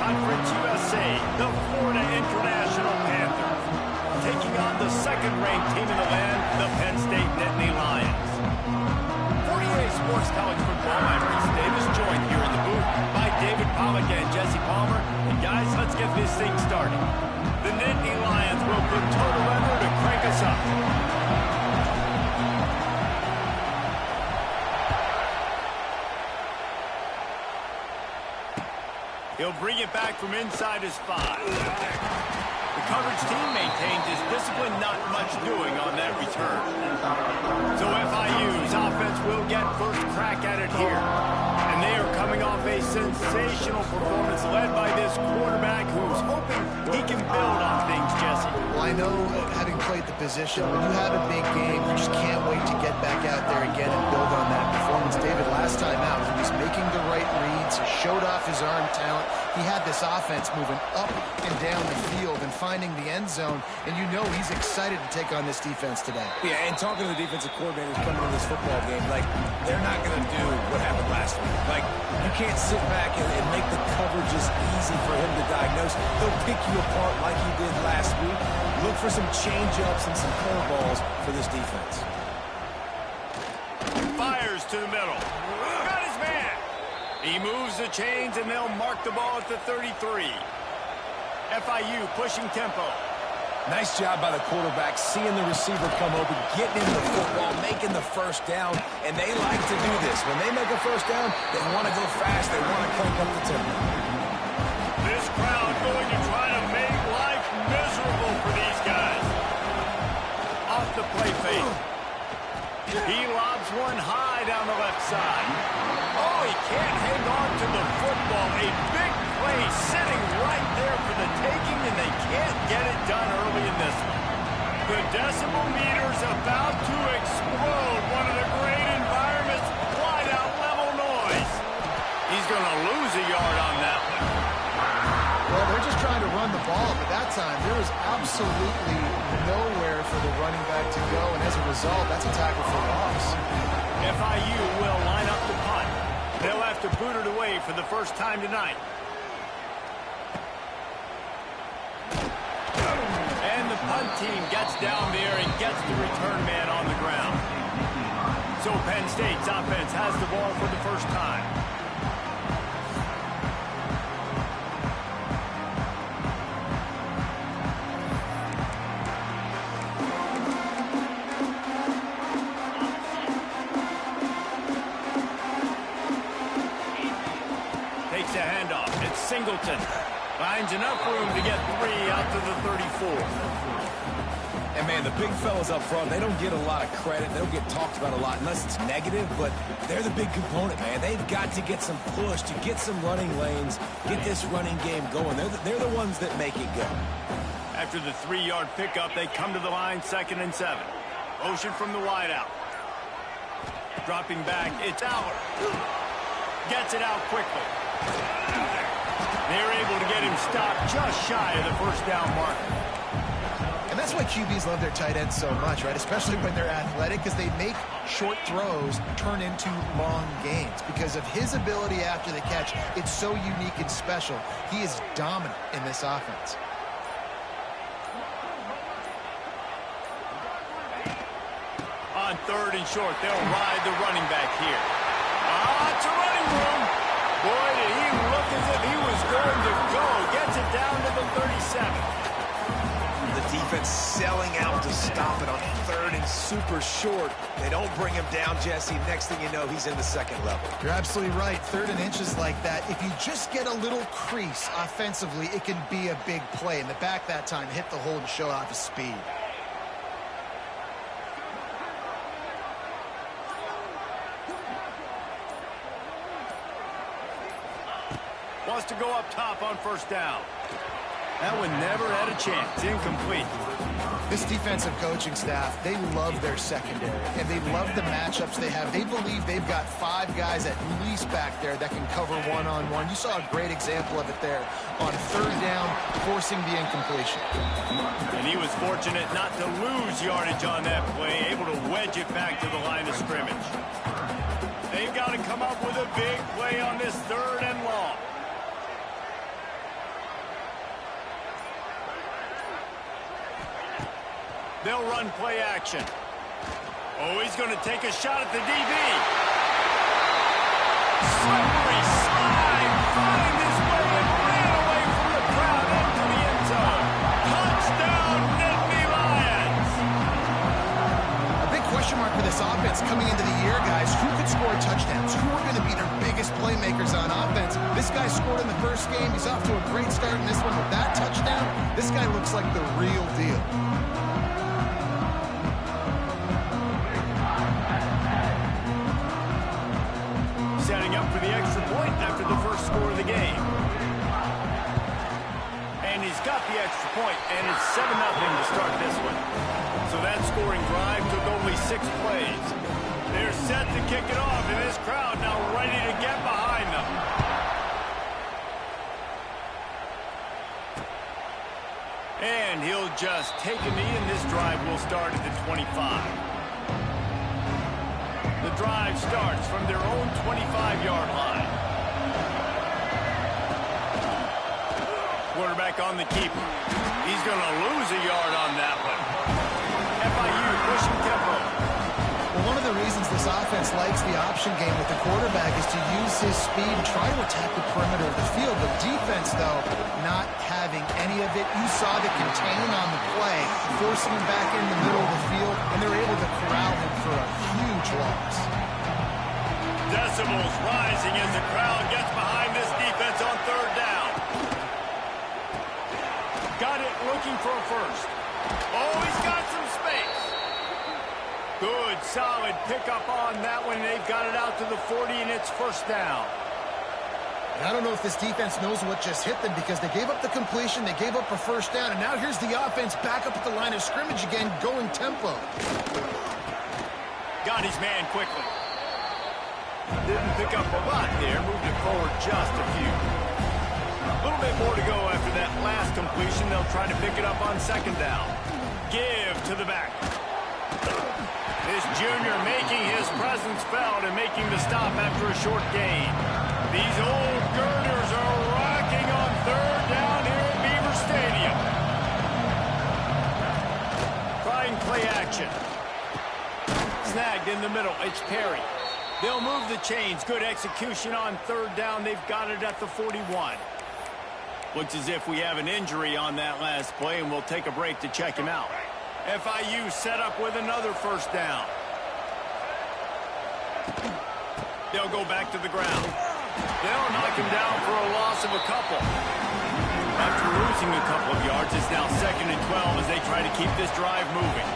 Conference USA, the Florida International Panthers, taking on the second-ranked team in the land, the Penn State Nittany Lions. 48 Sports College Football, I'm Reese Davis, joined here in the booth by David Pollack and Jesse Palmer. And guys, let's get this thing started. The Nittany Lions will put total weather to crank us up. He'll bring it back from inside his 5. The coverage team maintains his discipline, not much doing on that return. So FIU's offense will get first crack at it here. And they are coming off a sensational performance led by this quarterback who's hoping he can build on things, Jesse. Well, I know, having played the position, when you have a big game, you just can't wait to get back out there again and build on that performance. David, last time out, he was making the right reads, showed off his arm talent. He had this offense moving up and down the field and finding the end zone, and you know he's excited to take on this defense today. Yeah, and talking to the defensive coordinators coming into this football game, like, they're not going to do what happened last week. Like, you can't sit back and make the coverages easy for him to diagnose. He'll pick you apart like he did last week. Look for some change-ups and some curveballs for this defense. Fires to the middle. Got his man. He moves the chains, and they'll mark the ball at the 33. FIU pushing tempo. Nice job by the quarterback, seeing the receiver come open, getting into the football, making the first down, and they like to do this. When they make a first down, they want to go fast, they want to crank up the tempo. This crowd going to try to make life miserable for these guys. Off the play fake. He lobs one high down the left side. Oh, he can't hang on to the football. A big play sitting right there for the taking, and they can't get it done early in this one. The decibel meter's about to explode. One of the great environments, wide out level noise. He's going to lose a yard on that one. Well, they're just trying to run the ball, but that time there was absolutely nowhere for the running back to go, and as a result, that's a tackle for loss. FIU will line up the punt. They'll have to boot it away for the first time tonight. And the punt team gets down there and gets the return man on the ground. So Penn State's offense has the ball for the first time. Takes a handoff. It's Singleton. Finds enough room to get 3 out to the 34. And, man, the big fellas up front, they don't get a lot of credit. They don't get talked about a lot unless it's negative, but they're the big component, man. They've got to get some push, to get some running lanes, get this running game going. They're the ones that make it go. After the 3-yard pickup, they come to the line, 2nd and 7. Motion from the wideout. Dropping back, it's Aller. Gets it out quickly. They're able to get him stopped just shy of the first down marker. And that's why QBs love their tight ends so much, right? Especially when they're athletic, because they make short throws turn into long gains. Because of his ability after the catch, it's so unique and special. He is dominant in this offense. On 3rd and short, they'll ride the running back here. It's a running room. Boy, did he look as if he was going to go. Gets it down to the 37. The defense selling out to stop it on 3rd and super short. They don't bring him down, Jesse. Next thing you know, he's in the 2nd level. You're absolutely right. 3rd and inches like that, if you just get a little crease offensively, it can be a big play. And the back that time hit the hole to show off his speed. Wants to go up top on 1st down. That one never had a chance. Incomplete. This defensive coaching staff, they love their secondary, and they love the matchups they have. They believe they've got 5 guys at least back there that can cover one-on-one. You saw a great example of it there on 3rd down, forcing the incompletion. And he was fortunate not to lose yardage on that play, able to wedge it back to the line of scrimmage. They've got to come up with a big play on this 3rd and long. They'll run play action. Oh, he's going to take a shot at the DB. Slippery slide. Find his way and ran away from the crowd into the end zone. Touchdown, Nittany Lions. A big question mark for this offense coming into the year, guys. Who could score touchdowns? Who are going to be their biggest playmakers on offense? This guy scored in the first game. He's off to a great start in this one with that touchdown. This guy looks like the real deal. Setting up for the extra point after the first score of the game. And he's got the extra point, and it's 7-0 to start this one. So that scoring drive took only 6 plays. They're set to kick it off, and this crowd now ready to get behind them. And he'll just take a knee, and this drive will start at the 25. The drive starts from their own 25-yard line. Quarterback on the keeper. He's going to lose a yard on that one. FIU pushing tempo. Well, one of the reasons this offense likes the option game with the quarterback is to use his speed and try to attack the perimeter of the field. The defense, though, not having any of it. You saw the contain on the play, forcing him back in the middle of the field, and they're able to corral him for a huge loss. Decibels rising as the crowd gets behind this defense on third down. Got it, looking for a first. Oh, he's got some space. Good, solid pickup on that one. They've got it out to the 40, and it's first down. And I don't know if this defense knows what just hit them because they gave up the completion, they gave up a first down, and now here's the offense back up at the line of scrimmage again, going tempo. Got his man quickly. Didn't pick up a lot there, moved it forward just a few. A little bit more to go after that last completion. They'll try to pick it up on second down. Give to the back. This junior making his presence felt and making the stop after a short gain. These old girders are rocking on third down here at Beaver Stadium. Trying play action. Snagged in the middle. It's Perry. They'll move the chains. Good execution on third down. They've got it at the 41. Looks as if we have an injury on that last play, and we'll take a break to check him out. FIU set up with another first down. They'll go back to the ground. They'll knock him down for a loss of a couple. After losing a couple of yards, it's now 2nd and 12 as they try to keep this drive moving.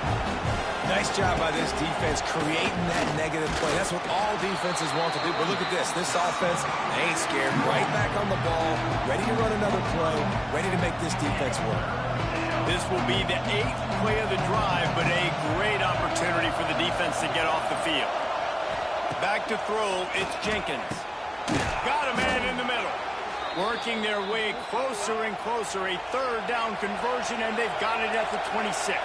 Nice job by this defense creating that negative play. That's what all defenses want to do. But look at this. This offense, they ain't scared. Right back on the ball, ready to run another play, ready to make this defense work. This will be the 8th play of the drive, but a great opportunity for the defense to get off the field. Back to throw, it's Jenkins. Got a man in the middle. Working their way closer and closer. A third down conversion, and they've got it at the 26.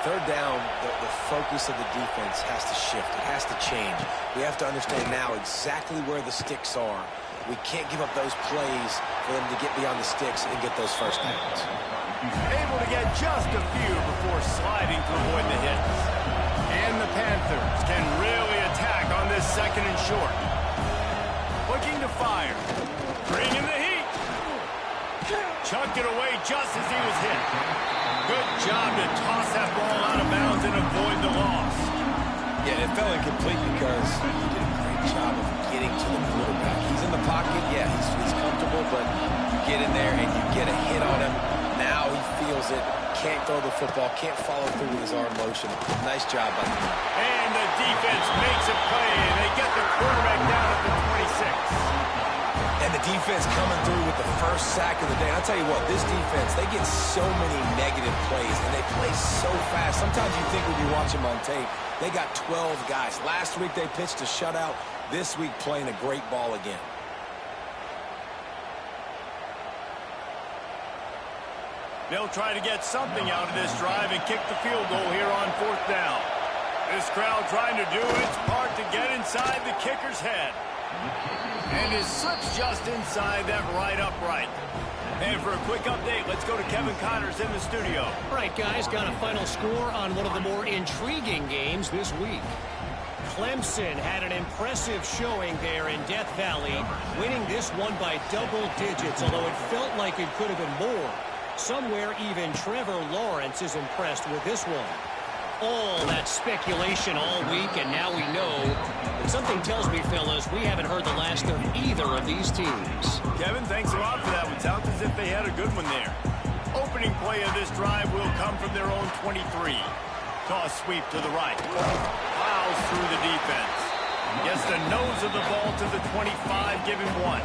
Third down, the focus of the defense has to shift. It has to change. We have to understand now exactly where the sticks are. We can't give up those plays for them to get beyond the sticks and get those first downs. Able to get just a few before sliding to avoid the hits. And the Panthers can really attack on this 2nd and short. Looking to fire. Bringing the heat. Chucked it away just as he was hit. Good job to toss that ball out of bounds and avoid the loss. Yeah, it fell incomplete because he did a great job of getting to the quarterback. He's in the pocket, yeah, he's comfortable, but you get in there and you get a hit on him. Now he feels it, can't throw the football, can't follow through with his arm motion. Nice job by him. And the defense makes a play, and they get the quarterback down at the 26. And the defense coming through with the first sack of the day. I'll tell you what, this defense, they get so many negative plays, and they play so fast. Sometimes you think when you watch them on tape, they got 12 guys. Last week they pitched a shutout. This week playing a great ball again. They'll try to get something out of this drive and kick the field goal here on 4th down. This crowd trying to do its part to get inside the kicker's head. And his slip's just inside that right upright. And for a quick update, let's go to Kevin Connors in the studio. All right, guys, got a final score on one of the more intriguing games this week. Clemson had an impressive showing there in Death Valley, winning this one by double digits, although it felt like it could have been more. Somewhere even Trevor Lawrence is impressed with this one. All that speculation all week, and now we know. But something tells me, fellas, we haven't heard the last of either of these teams. Kevin, thanks a lot for that one. Sounds as if they had a good one there. Opening play of this drive will come from their own 23. Toss sweep to the right. Plows through the defense. Gets the nose of the ball to the 25, give him one.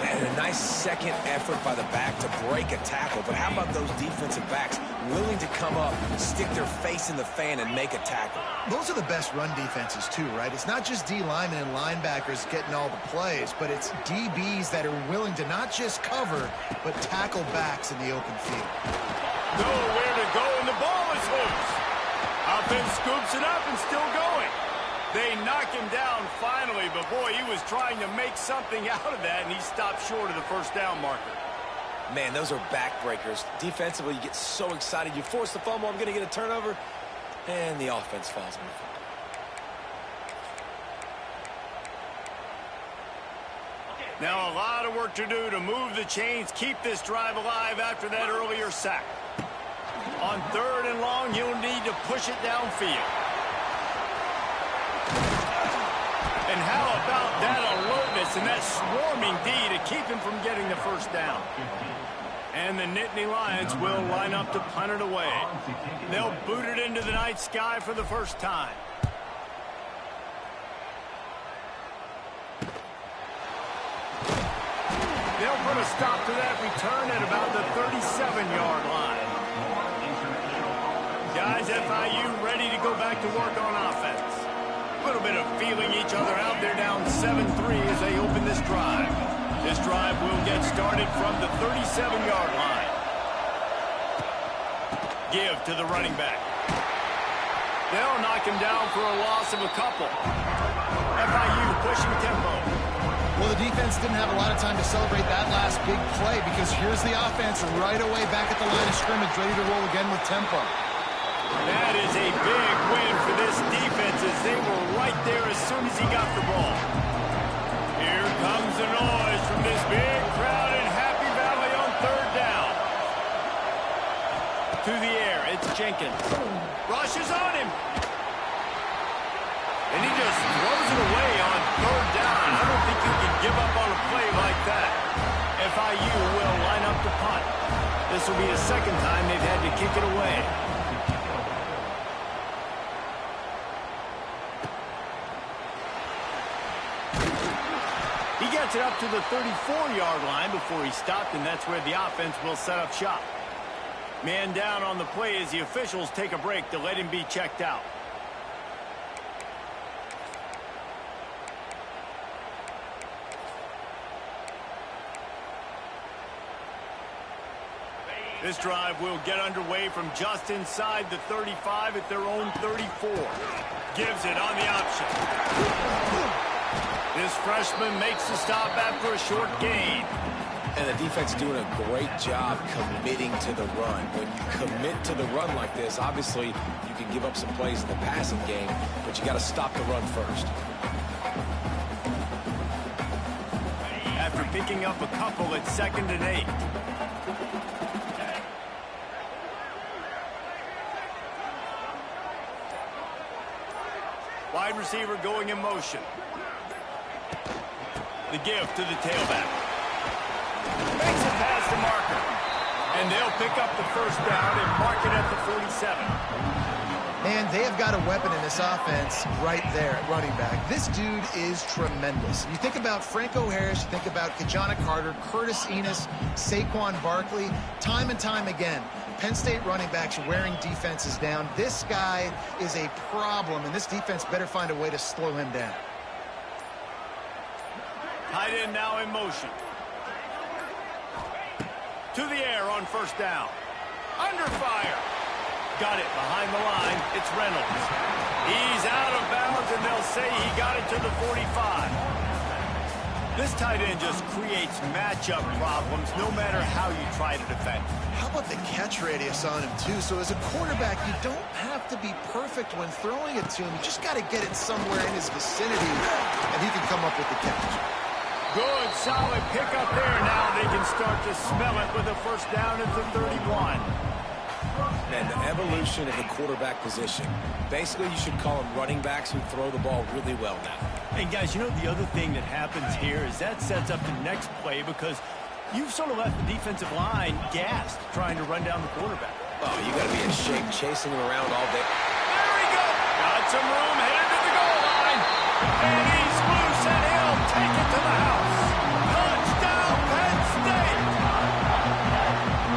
And a nice second effort by the back to break a tackle. But how about those defensive backs willing to come up, stick their face in the fan, and make a tackle? Those are the best run defenses, too, right? It's not just D linemen and linebackers getting all the plays, but it's DBs that are willing to not just cover, but tackle backs in the open field. Nowhere to go, and the ball is loose. Offense scoops it up and still going. They knock him down finally, but boy, he was trying to make something out of that, and he stopped short of the first down marker. Man, those are backbreakers. Defensively, you get so excited. You force the fumble, I'm going to get a turnover, and the offense falls on the fumble. Now a lot of work to do to move the chains, keep this drive alive after that earlier sack. On 3rd and long, he'll need to push it downfield. And how about that alertness and that swarming D to keep him from getting the first down? And the Nittany Lions will line up to punt it away. They'll boot it into the night sky for the first time. They'll put a stop to that return at about the 37-yard line. Guys, FIU ready to go back to work on offense. A little bit of feeling each other out. They're down 7-3 as they open this drive. This drive will get started from the 37-yard line. Give to the running back. They'll knock him down for a loss of a couple. FIU pushing tempo. Well, the defense didn't have a lot of time to celebrate that last big play because here's the offense right away back at the line of scrimmage, ready to roll again with tempo. That is a big win for this defense as they were right there as soon as he got the ball. Here comes the noise from this big crowd in Happy Valley on 3rd down. To the air, it's Jenkins. Rushes on him. And he just throws it away on 3rd down. I don't think you can give up on a play like that. FIU will line up to punt. This will be the second time they've had to kick it away. He gets it up to the 34-yard line before he stopped, and that's where the offense will set up shop. Man down on the play as the officials take a break to let him be checked out. This drive will get underway from just inside the 35 at their own 34. Gives it on the option. This freshman makes the stop after a short gain. And the defense doing a great job committing to the run. When you commit to the run like this, obviously you can give up some plays in the passing game, but you got to stop the run first. After picking up a couple at 2nd and 8. Wide receiver going in motion. The give to the tailback. Makes it past the marker. And they'll pick up the first down and mark it at the 47. Man, they have got a weapon in this offense right there at running back. This dude is tremendous. You think about Franco Harris, you think about Kajana Carter, Curtis Enos, Saquon Barkley, time and time again. Penn State running backs wearing defenses down. This guy is a problem, and this defense better find a way to slow him down. Tight end now in motion. To the air on first down. Under fire. Got it behind the line. It's Reynolds. He's out of bounds, and they'll say he got it to the 45. This tight end just creates matchup problems no matter how you try to defend. How about the catch radius on him, too? So as a quarterback, you don't have to be perfect when throwing it to him. You just got to get it somewhere in his vicinity, and he can come up with the catch. Good, solid pickup there. Now they can start to smell it with a first down at the 31. And the evolution of the quarterback position. Basically, you should call them running backs who throw the ball really well now. And guys, you know the other thing that happens here is that sets up the next play because you've sort of left the defensive line gassed trying to run down the quarterback. Oh, you got to be in shape chasing him around all day. There we go. Got some room headed to the goal line. And he's loose and he'll take it to the house. Touchdown, Penn State.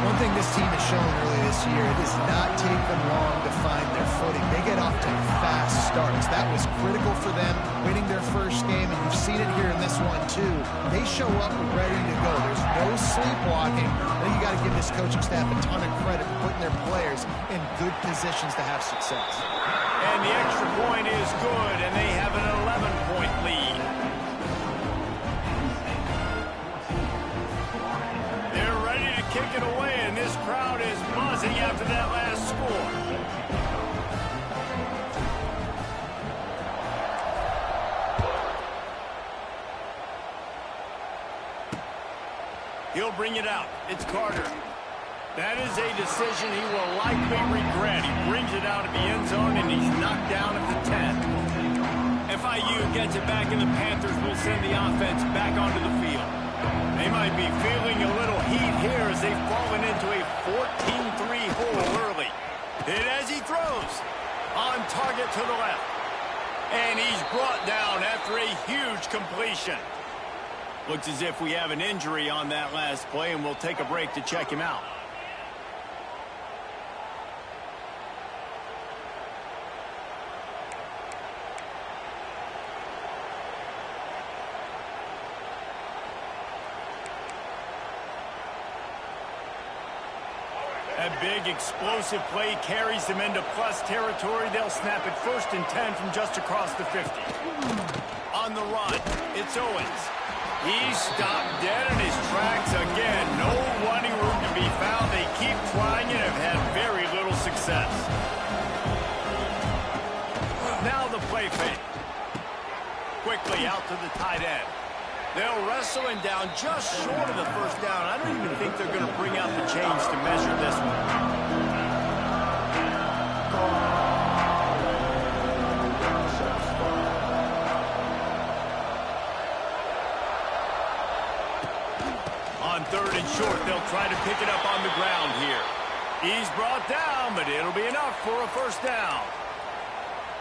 One thing this team has shown early this year, it does not take them long to find their footing. They get off to fast starts. That was critical for them winning their first game, and you've seen it here in this one too. They show up ready to go. There's no sleepwalking. I think you got to give this coaching staff a ton of credit for putting their players in good positions to have success. And the extra point is good, and they have an 11-point lead. They're ready to kick it away, and this crowd is buzzing after that last score. He'll bring it out. It's Carter. That is a decision he will likely regret. He brings it out of the end zone, and he's knocked down at the 10. FIU gets it back, and the Panthers will send the offense back onto the field. They might be feeling a little heat here as they've fallen into a 14-3 hole early. Hit as he throws. On target to the left. And he's brought down after a huge completion. Looks as if we have an injury on that last play, and we'll take a break to check him out. That big explosive play carries them into plus territory. They'll snap it 1st and 10 from just across the 50. On the run, it's Owens. He's stopped dead in his tracks again. No running room to be found. They keep trying and have had very little success. Now the play fake. Quickly out to the tight end. They'll wrestle him down just short of the first down. I don't even think they're going to bring out the chains to measure this one. On 3rd and short, they'll try to pick it up on the ground here. He's brought down, but it'll be enough for a first down.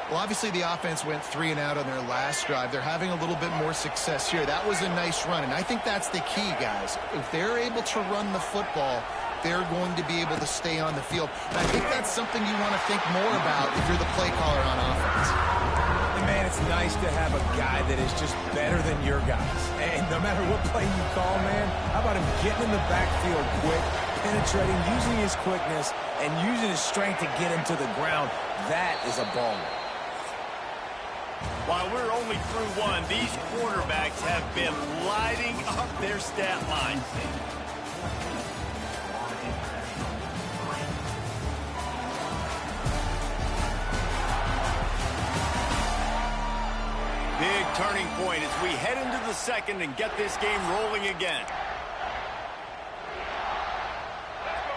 Well, obviously the offense went 3 and out on their last drive. They're having a little bit more success here. That was a nice run, and I think that's the key, guys. If they're able to run the football, they're going to be able to stay on the field. And I think that's something you want to think more about if you're the play caller on offense. And man, it's nice to have a guy that is just better than your guys. And no matter what play you call, man, how about him getting in the backfield quick, penetrating, using his quickness, and using his strength to get him to the ground. That is a baller. While we're only through one, these quarterbacks have been lighting up their stat lines. Big turning point as we head into the second and get this game rolling again.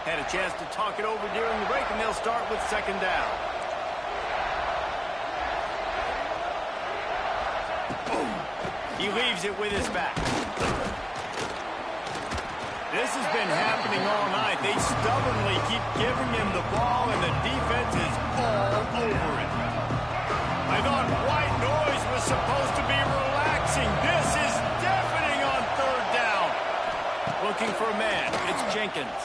Had a chance to talk it over during the break, and they'll start with 2nd down. He leaves it with his back. This has been happening all night. They stubbornly keep giving him the ball, and the defense is all over it. I thought white noise was supposed to be relaxing. This is deafening on 3rd down. Looking for a man. It's Jenkins.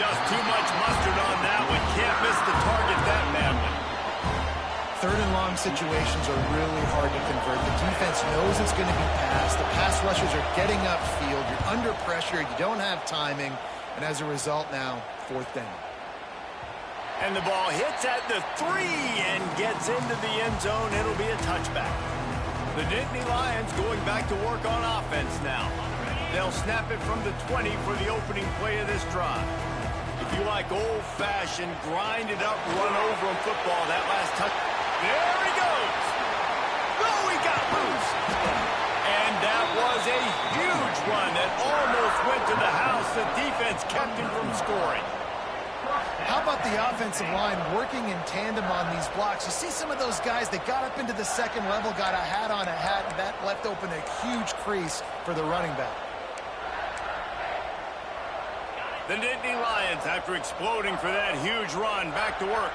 Just too much mustard on that one. Can't miss the target that badly. 3rd and long situations are really hard to convert. The defense knows it's going to be passed. The pass rushers are getting upfield. You're under pressure. You don't have timing. And as a result now, 4th down. And the ball hits at the 3 and gets into the end zone. It'll be a touchback. The Nittany Lions going back to work on offense now. They'll snap it from the 20 for the opening play of this drive. If you like old-fashioned, grind-it-up, run-over football, that last touch. There he goes. Oh, he got loose. And that was a huge run that almost went to the house. The defense kept him from scoring. How about the offensive line working in tandem on these blocks? You see some of those guys that got up into the second level, got a hat on a hat, and that left open a huge crease for the running back. The Nittany Lions, after exploding for that huge run, back to work.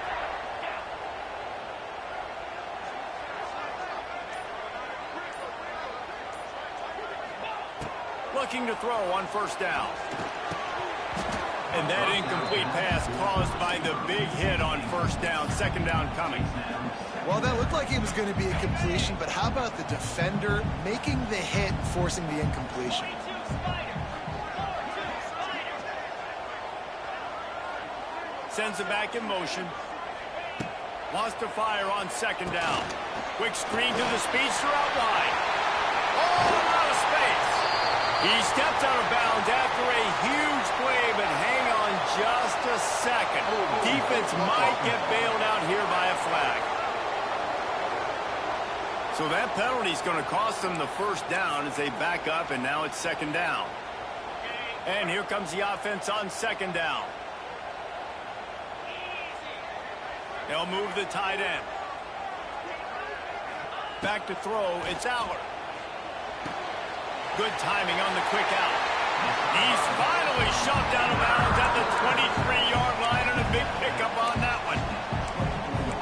Looking to throw on first down. And that incomplete pass caused by the big hit on first down. Second down coming. Well, that looked like it was going to be a completion, but how about the defender making the hit, forcing the incompletion? Sends it back in motion. Wants to fire on second down. Quick screen to the speedster out wide. Oh, out of space. He steps out of bounds after a huge play, but hang on just a second. Defense might get bailed out here by a flag. So that penalty is going to cost them the first down as they back up, and now it's second down. And here comes the offense on second down. They'll move the tight end. Back to throw, it's Aller. Good timing on the quick out. He's finally shoved out of bounds at the 23-yard line, and a big pickup on that one.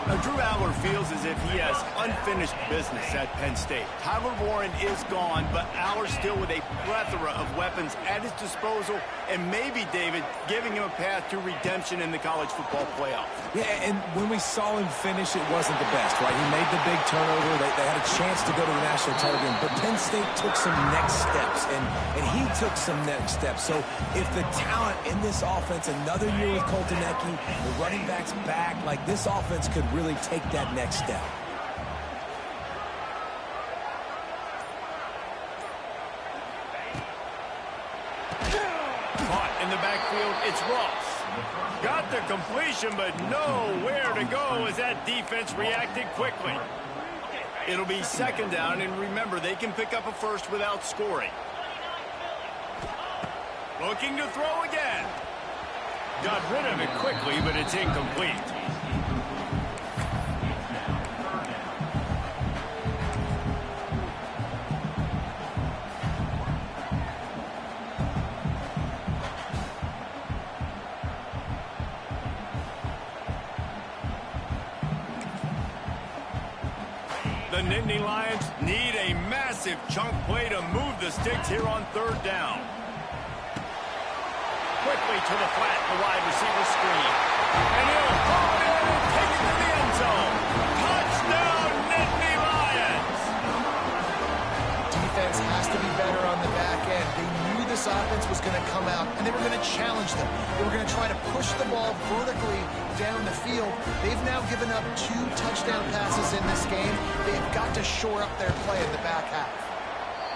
Now, Drew Aller feels as if he has unfinished business at Penn State. Tyler Warren is gone, but Aller still with a plethora of weapons at his disposal, and maybe, David, giving him a path to redemption in the college football playoff. Yeah, and when we saw him finish, it wasn't the best, right? He made the big turnover. They had a chance to go to the national title game, but Penn State took some next steps, and he took some next steps. So if the talent in this offense, another year with Coltonecki, the running backs back, like this offense could really take that next step. Caught in the backfield, it's Ross. Got the completion, but nowhere to go as that defense reacted quickly. It'll be second down, and remember, they can pick up a first without scoring. Looking to throw again. Got rid of it quickly, but it's incomplete. The Nittany Lions need a massive chunk play to move the sticks here on third down. Quickly to the flat, the wide receiver screen. And he'll haul it in and take it to the end zone. Touchdown, Nittany Lions! Defense has to be better on the back end. They knew this offense was going to come out, and they were going to challenge them. They were going to try to push the ball vertically down the field. They've now given up 2 touchdown passes in this game. They've got to shore up their play in the back half.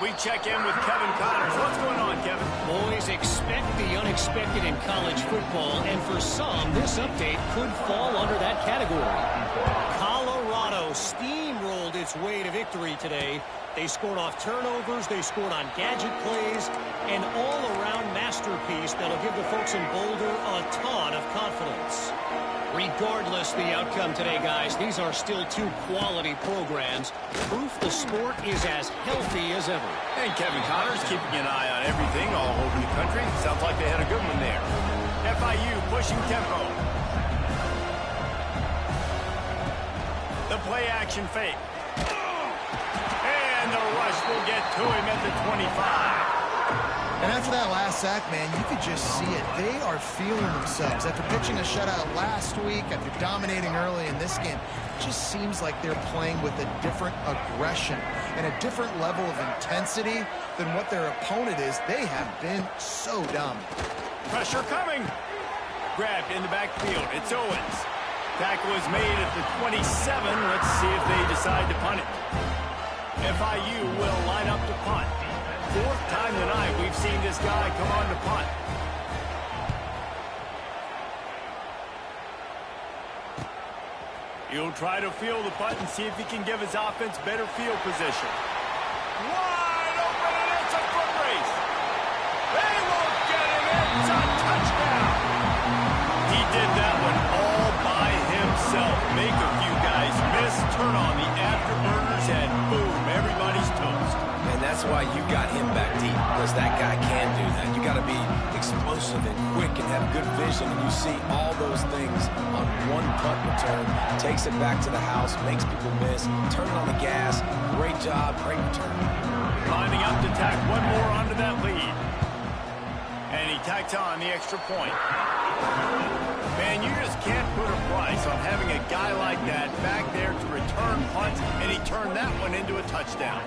We check in with Kevin Connors. What's going on, Kevin? Boys, expect the unexpected in college football, and for some, this update could fall under that category. Colorado steamrolled its way to victory today. They scored off turnovers, they scored on gadget plays, an all-around masterpiece that'll give the folks in Boulder a ton of confidence. Regardless the outcome today, guys, these are still 2 quality programs. Proof the sport is as healthy as ever. And Kevin Connors keeping an eye on everything all over the country. Sounds like they had a good one there. FIU pushing tempo. The play action fake. And the rush will get to him at the 25. And after that last sack, man, you could just see it. They are feeling themselves. After pitching a shutout last week, after dominating early in this game, it just seems like they're playing with a different aggression and a different level of intensity than what their opponent is. They have been so dominant. Pressure coming. Grabbed in the backfield. It's Owens. Tackle is made at the 27. Let's see if they decide to punt it. FIU will line up to punt. Fourth time tonight we've seen this guy come on to punt. He'll try to field the punt and see if he can give his offense better field position. Wide open, and it's a foot race. They won't get him. It's a touchdown. He did that one all by himself. Make a few guys miss, turn on the afterburners, and boom, everybody's toast. And that's why you got him back deep, because that guy can do that. You got to be explosive and quick and have good vision, and you see all those things on one punt return. Takes it back to the house, makes people miss, turning on the gas. Great job, great return. Lining up to tack one more onto that lead. And he tacked on the extra point. Man, you just can't put a price on having a guy like that back there to return punts, and he turned that one into a touchdown.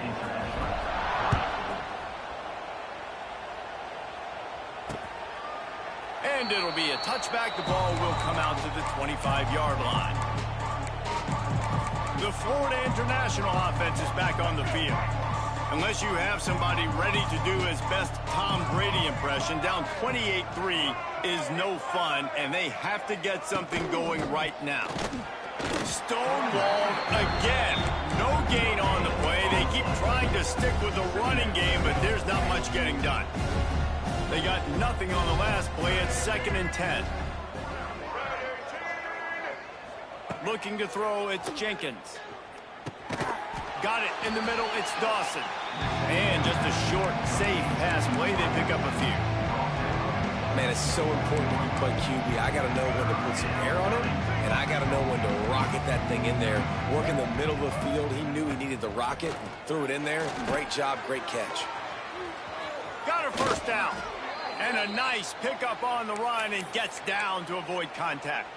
And it'll be a touchback. The ball will come out to the 25-yard line. The Florida International offense is back on the field. Unless you have somebody ready to do his best Tom Brady impression, down 28-3 is no fun, and they have to get something going right now. Stonewalled again. No gain on the play. They keep trying to stick with the running game, but there's not much getting done. They got nothing on the last play. It's 2nd and 10. Looking to throw, it's Jenkins. Got it in the middle, it's Dawson. And just a short, safe pass play. They pick up a few. Man, it's so important when you play QB. I got to know when to put some air on it, and I got to know when to rocket that thing in there. Work in the middle of the field. He knew he needed the rocket and threw it in there. Great job, great catch. Got a first down. And a nice pickup on the run, and gets down to avoid contact.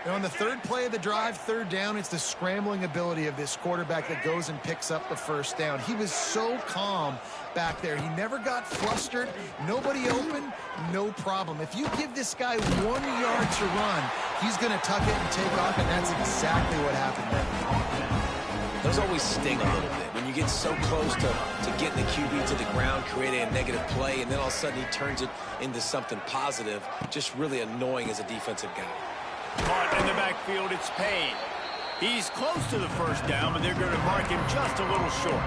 And on the third play of the drive, 3rd down, it's the scrambling ability of this quarterback that goes and picks up the first down. He was so calm back there. He never got flustered. Nobody open, no problem. If you give this guy 1 yard to run, he's going to tuck it and take off, and that's exactly what happened there. Those always sting a little bit when you get so close to getting the QB to the ground, creating a negative play, and then all of a sudden he turns it into something positive. Just really annoying as a defensive guy. Caught in the backfield, it's Penn. He's close to the first down, but they're going to mark him just a little short.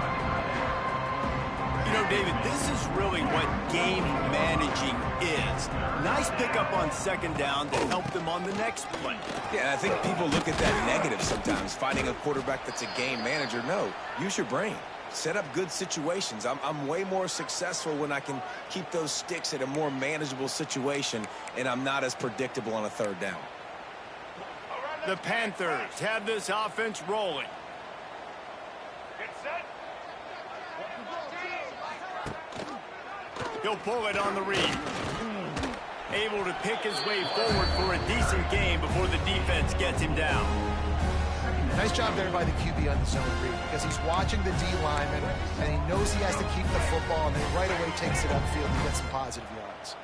You know, David, this is really what game managing is. Nice pickup on 2nd down to help them on the next play. Yeah, I think people look at that negative sometimes, finding a quarterback that's a game manager. No, use your brain. Set up good situations. I'm way more successful when I can keep those sticks at a more manageable situation, and I'm not as predictable on a 3rd down. The Panthers have this offense rolling. He'll pull it on the read. Able to pick his way forward for a decent game before the defense gets him down. Nice job there by the QB on the zone read, because he's watching the D lineman, and he knows he has to keep the football, and then right away takes it upfield to get some positive yards.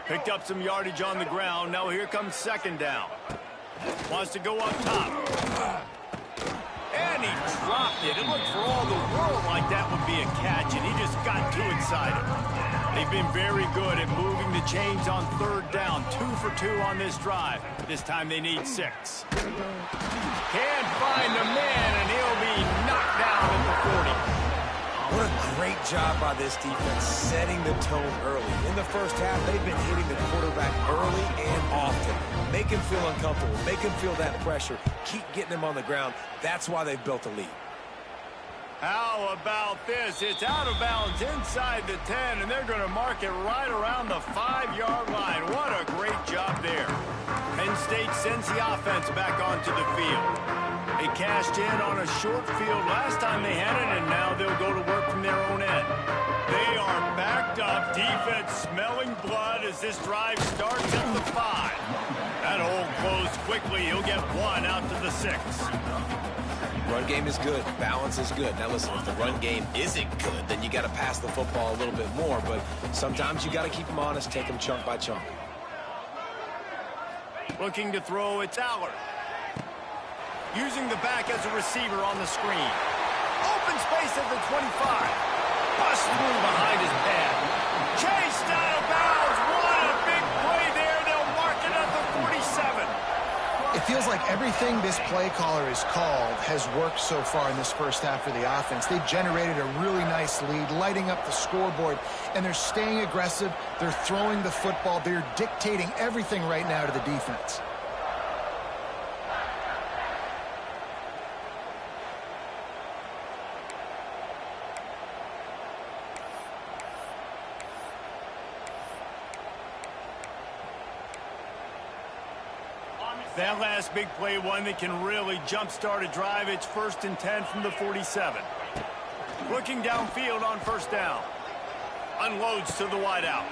Picked up some yardage on the ground. Now here comes 2nd down. Wants to go up top. And he dropped it. It looked for all the world like that would be a catch, and he just got too excited. They've been very good at moving the chains on 3rd down. 2 for 2 on this drive. This time they need 6. Can't find the man, and he'll be knocked down at the 40. What a great job by this defense setting the tone early. In the first half, they've been hitting the quarterback early and often. Make him feel uncomfortable. Make him feel that pressure. Keep getting him on the ground. That's why they've built a lead. How about this? It's out of bounds inside the 10, and they're going to mark it right around the 5-yard line. What a great job there. Penn State sends the offense back onto the field. They cashed in on a short field last time they had it, and now they'll go to work from their own end. They are backed up. Defense smelling blood as this drive starts at the 5. That hole closed quickly. He'll get 1 out to the 6. Run game is good. Balance is good. Now listen, if the run game isn't good, then you got to pass the football a little bit more. But sometimes you got to keep them honest, take them chunk by chunk. Looking to throw, it's Aller. Using the back as a receiver on the screen. Open space at the 25. Bust through behind his pad. Chased out of bounds. What a big play there. They'll mark it at the 47. It feels like everything this play caller has called has worked so far in this first half for the offense. They've generated a really nice lead, lighting up the scoreboard, and they're staying aggressive. They're throwing the football. They're dictating everything right now to the defense. That last big play, one that can really jumpstart a drive. It's 1st and 10 from the 47. Looking downfield on first down. Unloads to the wideout.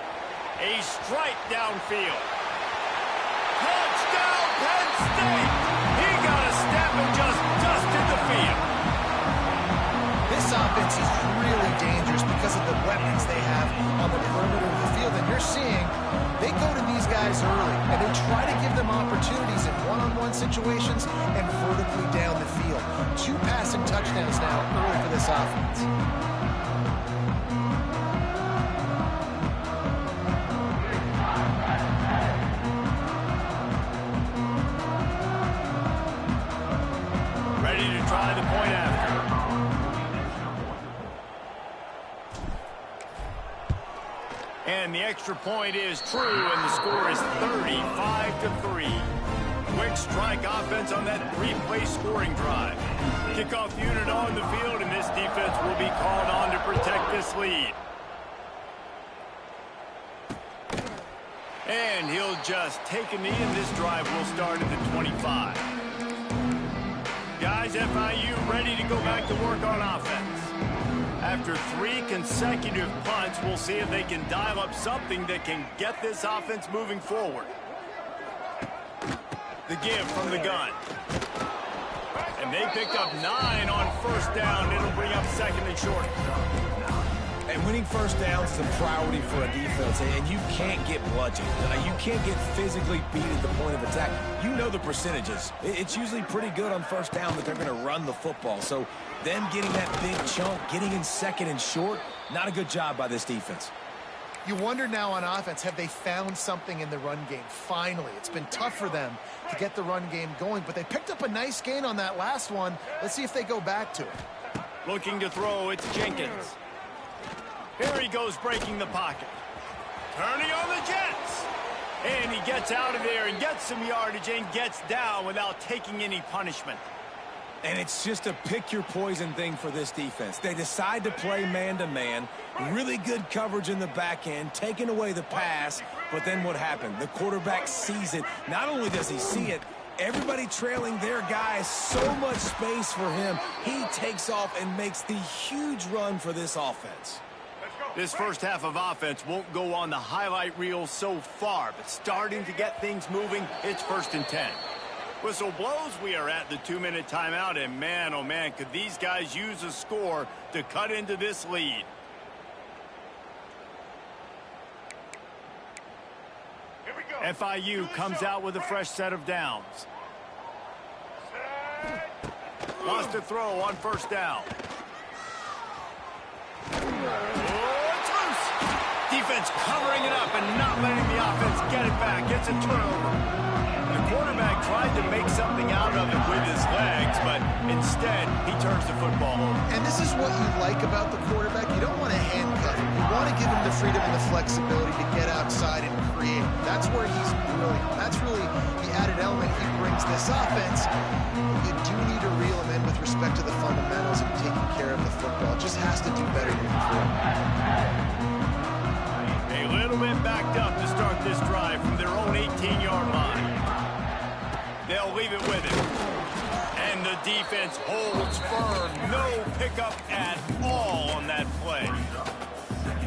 A strike downfield. Touchdown, Penn State! He got a step and just dusted the field. This offense is really dangerous because of the weapons they have on the perimeter of the field. And you're seeing they go to these guys early, and they try to give them opportunities in one-on-one situations and vertically down the field. 2 passing touchdowns now early for this offense. Ready to try the point after. And the extra point is true, and the score is 35-3. Quick strike offense on that 3-play scoring drive. Kickoff unit on the field, and this defense will be called on to protect this lead. And he'll just take a knee, and this drive will start at the 25. Guys, FIU ready to go back to work on offense. After 3 consecutive punts, we'll see if they can dial up something that can get this offense moving forward. The give from the gun. And they picked up 9 on first down. It'll bring up 2nd and short. And winning first downs is a priority for a defense, and you can't get bludgeoned. You can't get physically beat at the point of attack. You know the percentages. It's usually pretty good on first down that they're going to run the football. So them getting that big chunk, getting in 2nd and short, not a good job by this defense. You wonder now on offense, have they found something in the run game? Finally, it's been tough for them to get the run game going, but they picked up a nice gain on that last one. Let's see if they go back to it. Looking to throw, it's Jenkins. Here he goes, breaking the pocket. Turning on the Jets. And he gets out of there and gets some yardage and gets down without taking any punishment. And it's just a pick-your-poison thing for this defense. They decide to play man-to-man, really good coverage in the back end, taking away the pass, but then what happened? The quarterback sees it. Not only does he see it, everybody trailing their guy, so much space for him. He takes off and makes the huge run for this offense. This first half of offense won't go on the highlight reel so far, but starting to get things moving, it's 1st and 10. Whistle blows, we are at the 2-minute timeout, and man, oh man, could these guys use a score to cut into this lead. FIU comes out with a fresh set of downs. Wants to throw on first down. Defense covering it up and not letting the offense get it back. It's a turnover. The quarterback tried to make something out of it with his legs, but instead he turns the football over. And this is what you like about the quarterback. You don't want to handcuff him. You want to give him the freedom and the flexibility to get outside and create. That's where he's brilliant. That's really the added element he brings this offense. You do need to reel him in with respect to the fundamentals and taking care of the football. Just has to do better than before. A little bit backed up to start this drive from their own 18-yard line. They'll leave it with him. And the defense holds firm. No pickup at all on that play.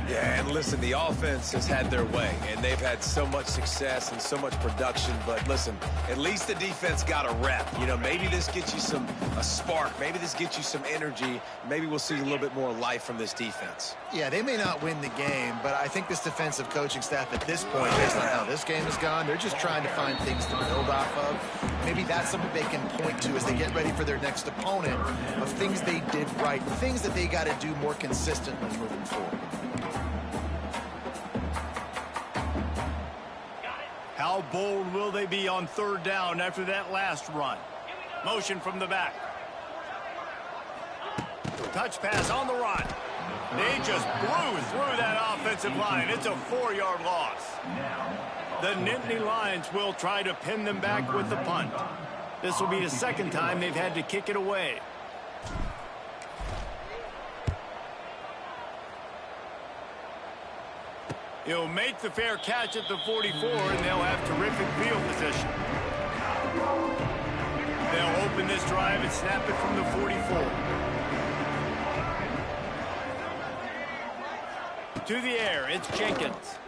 Yeah, and listen, the offense has had their way, and they've had so much success and so much production. But listen, at least the defense got a rep. You know, maybe this gets you a spark. Maybe this gets you some energy. Maybe we'll see a little bit more life from this defense. Yeah, they may not win the game, but I think this defensive coaching staff at this point, based on how this game has gone, they're just trying to find things to build off of. maybe that's something they can point to as they get ready for their next opponent of things they did right, things that they got to do more consistently moving forward. How bold will they be on third down after that last run? Motion from the back. Touch pass on the run. They just blew through that offensive line. It's a 4-yard loss. The Nittany Lions will try to pin them back with the punt. This will be the second time they've had to kick it away. He'll make the fair catch at the 44, and they'll have terrific field position. They'll open this drive and snap it from the 44. To the air, it's Jenkins.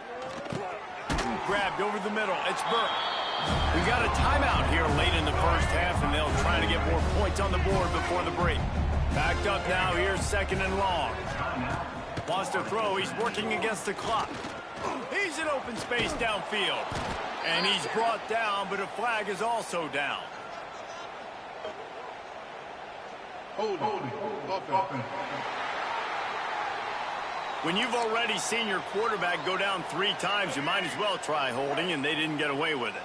Grabbed over the middle, it's Burke. We've got a timeout here late in the first half, and they'll try to get more points on the board before the break. Backed up now, here's second and long. Wants to throw, he's working against the clock. He's in open space downfield. And he's brought down, but a flag is also down. Holding. When you've already seen your quarterback go down 3 times, you might as well try holding, and they didn't get away with it.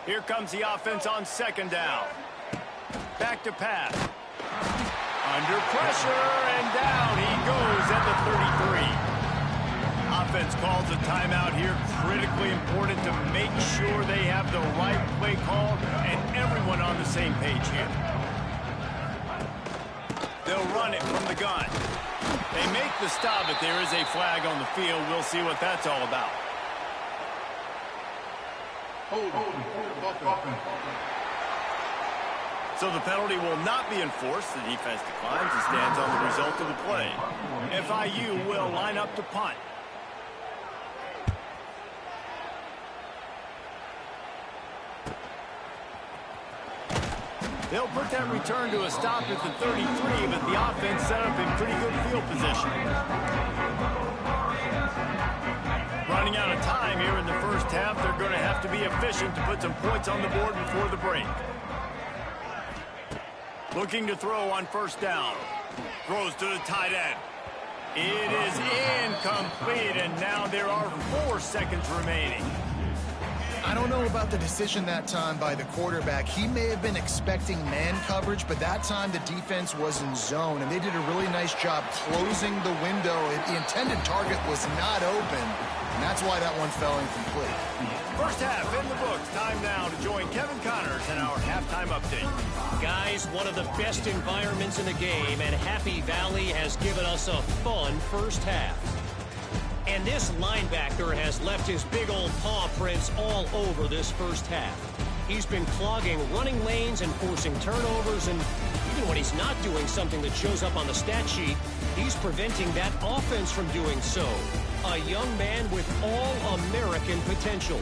Here comes the offense on second down. Back to pass. Under pressure, and down he goes at the 33. Offense calls a timeout here. Critically important to make sure they have the right play call and everyone on the same page here. They'll run it from the gun. They make the stop, but there is a flag on the field. We'll see what that's all about. So the penalty will not be enforced. The defense declines and stands on the result of the play. FIU will line up to punt. They'll put that return to a stop at the 33, but the offense set up in pretty good field position. Running out of time here in the first half, they're going to have to be efficient to put some points on the board before the break. Looking to throw on first down. Throws to the tight end. It is incomplete, and now there are 4 seconds remaining. I don't know about the decision that time by the quarterback. He may have been expecting man coverage, but that time the defense was in zone, and they did a really nice job closing the window. The intended target was not open, and that's why that one fell incomplete. First half in the books. Time now to join Kevin Connors in our halftime update. Guys, one of the best environments in the game, and Happy Valley has given us a fun first half. And this linebacker has left his big old paw prints all over this first half. He's been clogging running lanes and forcing turnovers, and even when he's not doing something that shows up on the stat sheet, he's preventing that offense from doing so. A young man with all-American potential.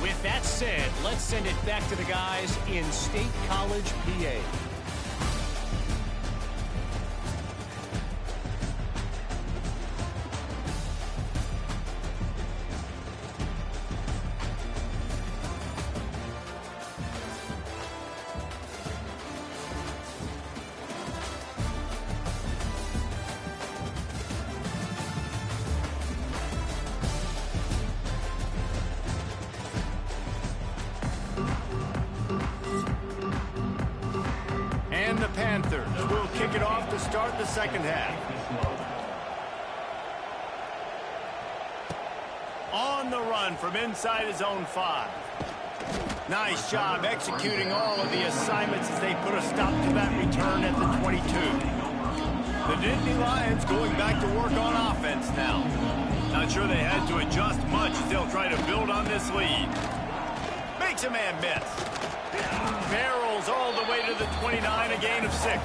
With that said, let's send it back to the guys in State College, PA. And the Panthers will kick it off to start the second half. On the run from inside his own 5. Nice job executing all of the assignments as they put a stop to that return at the 22. The Nittany Lions going back to work on offense now. Not sure they had to adjust much as they'll try to build on this lead. Makes a man miss. Barrels all the way to the 29, a gain of 6.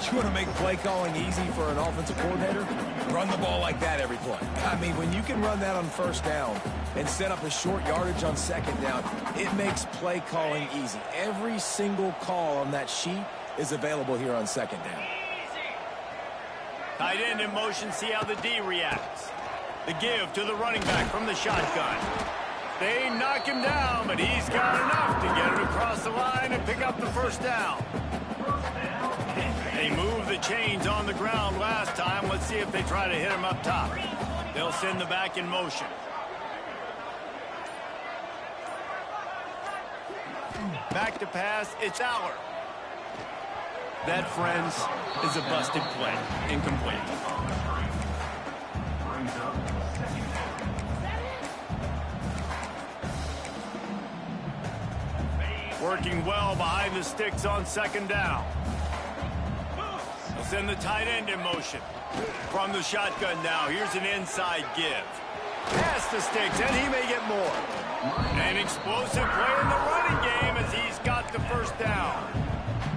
You want to make play calling easy for an offensive coordinator? Run the ball like that every play. I mean, when you can run that on first down and set up a short yardage on second down, it makes play calling easy. Every single call on that sheet is available here on second down. Tight end in motion, see how the D reacts. The give to the running back from the shotgun. They knock him down, but he's got enough to get him across the line and pick up the first down. They moved the chains on the ground last time. Let's see if they try to hit him up top. They'll send the back in motion. Back to pass, it's Aller. That, friends, is a busted play. Incomplete. Working well behind the sticks on second down. They'll send the tight end in motion. From the shotgun now, here's an inside give. Past the sticks, and he may get more. An explosive play in the running game as he's got the first down.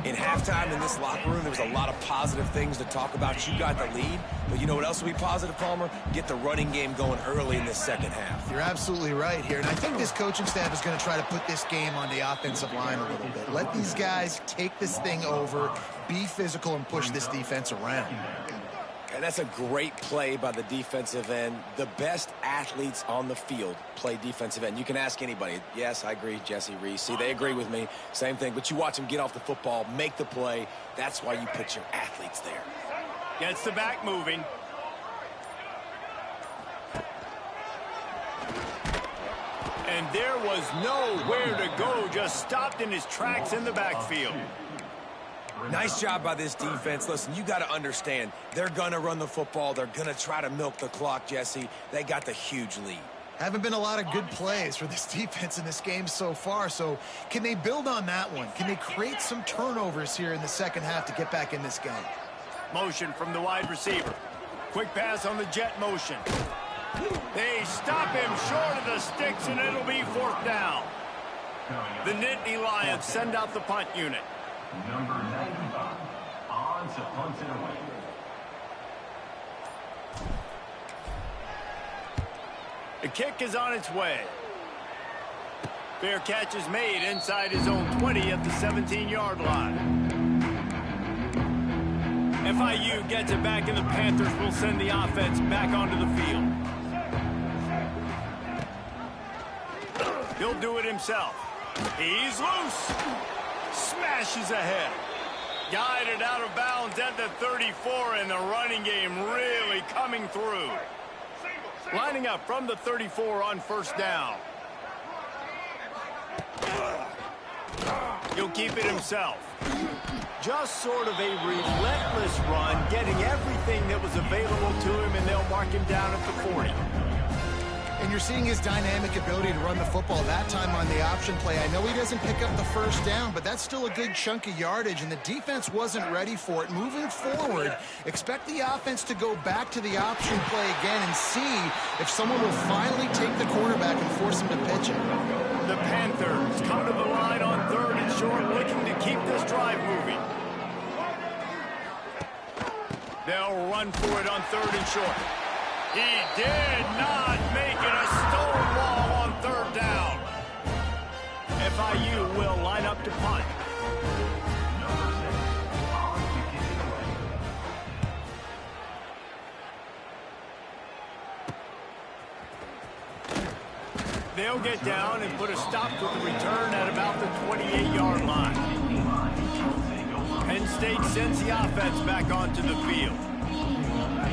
In halftime in this locker room, there was a lot of positive things to talk about. You got the lead, but you know what else will be positive, Palmer? Get the running game going early in this second half. You're absolutely right here, and I think this coaching staff is going to try to put this game on the offensive line a little bit. Let these guys take this thing over, be physical, and push this defense around. And that's a great play by the defensive end. The best athletes on the field play defensive end. You can ask anybody. Yes, I agree, Jesse, Reese. See, they agree with me. Same thing. But you watch them get off the football, make the play. That's why you put your athletes there. Gets the back moving. And there was nowhere to go. Just stopped in his tracks in the backfield. Nice job by this defense. Listen, you got to understand, they're going to run the football. They're going to try to milk the clock, Jesse. They got the huge lead. Haven't been a lot of good plays for this defense in this game so far, so can they build on that one? Can they create some turnovers here in the second half to get back in this game? Motion from the wide receiver. Quick pass on the jet motion. They stop him short of the sticks, and it'll be fourth down. The Nittany Lions send out the punt unit. Number 95, on to punt it away. The kick is on its way. Fair catch is made inside his own 20 at the 17-yard line. FIU gets it back, and the Panthers will send the offense back onto the field. He'll do it himself. He's loose. Smashes ahead. Guided out of bounds at the 34, and the running game really coming through. Lining up from the 34 on first down. He'll keep it himself. Just sort of a relentless run, getting everything that was available to him, and they'll mark him down at the 40. And you're seeing his dynamic ability to run the football that time on the option play. I know he doesn't pick up the first down, but that's still a good chunk of yardage, and the defense wasn't ready for it. Moving forward, expect the offense to go back to the option play again and see if someone will finally take the quarterback and force him to pitch it. The Panthers come to the line on third and short, looking to keep this drive moving. They'll run for it on third and short. He did not make it, a stone wall on third down. FIU will line up to punt. They'll get down and put a stop to the return at about the 28-yard line. Penn State sends the offense back onto the field.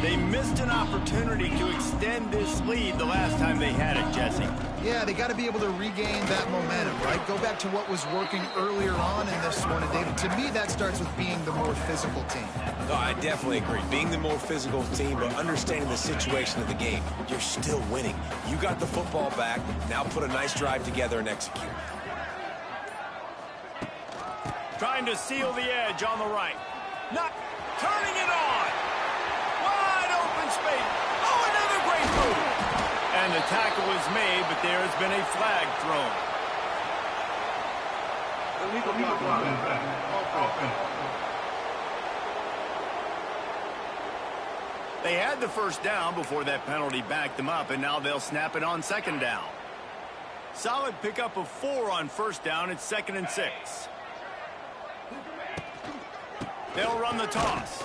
They missed an opportunity to extend this lead the last time they had it, Jesse. Yeah, they got to be able to regain that momentum, right? Go back to what was working earlier on in this one. And David, to me, that starts with being the more physical team. No, I definitely agree. Being the more physical team, but understanding the situation of the game. You're still winning. You got the football back. Now put a nice drive together and execute. Trying to seal the edge on the right. Not turning it on. Wide open space. Oh, another great move. And the tackle is made, but there has been a flag thrown. They had the first down before that penalty backed them up, and now they'll snap it on second down. Solid pickup of 4 on first down. It's 2nd and 6. They'll run the toss.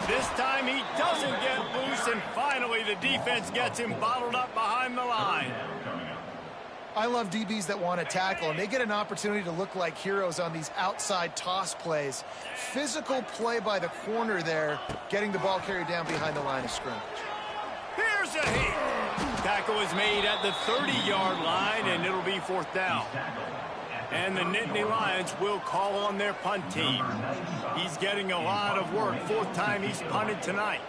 This time he doesn't get loose, and finally the defense gets him bottled up behind the line. I love DBs that want to tackle, and they get an opportunity to look like heroes on these outside toss plays. Physical play by the corner there, getting the ball carried down behind the line of scrimmage. Here's a hit. Tackle is made at the 30-yard line, and it'll be 4th down. And the Nittany Lions will call on their punt team. He's getting a lot of work. 4th time he's punted tonight.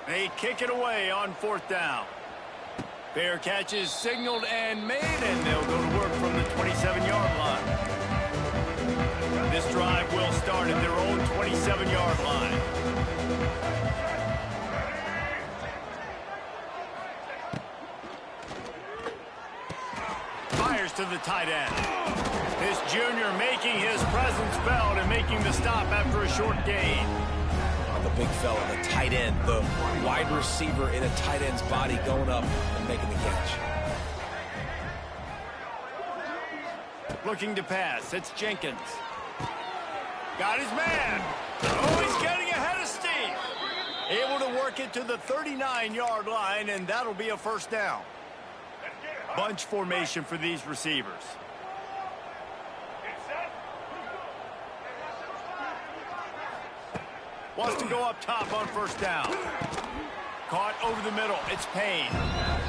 They kick it away on 4th down. Fair catch is signaled and made, and they'll go to work from the 27-yard line. This drive will start at their own 27-yard line. Fires to the tight end. This junior making his presence felt and making the stop after a short gain. The big fella, the tight end, the wide receiver in a tight end's body going up and making the catch. Looking to pass. It's Jenkins. Got his man. Oh, he's getting ahead of steam. Able to work it to the 39-yard line, and that'll be a 1st down. Bunch formation for these receivers. Wants to go up top on 1st down. Caught over the middle. It's Penn.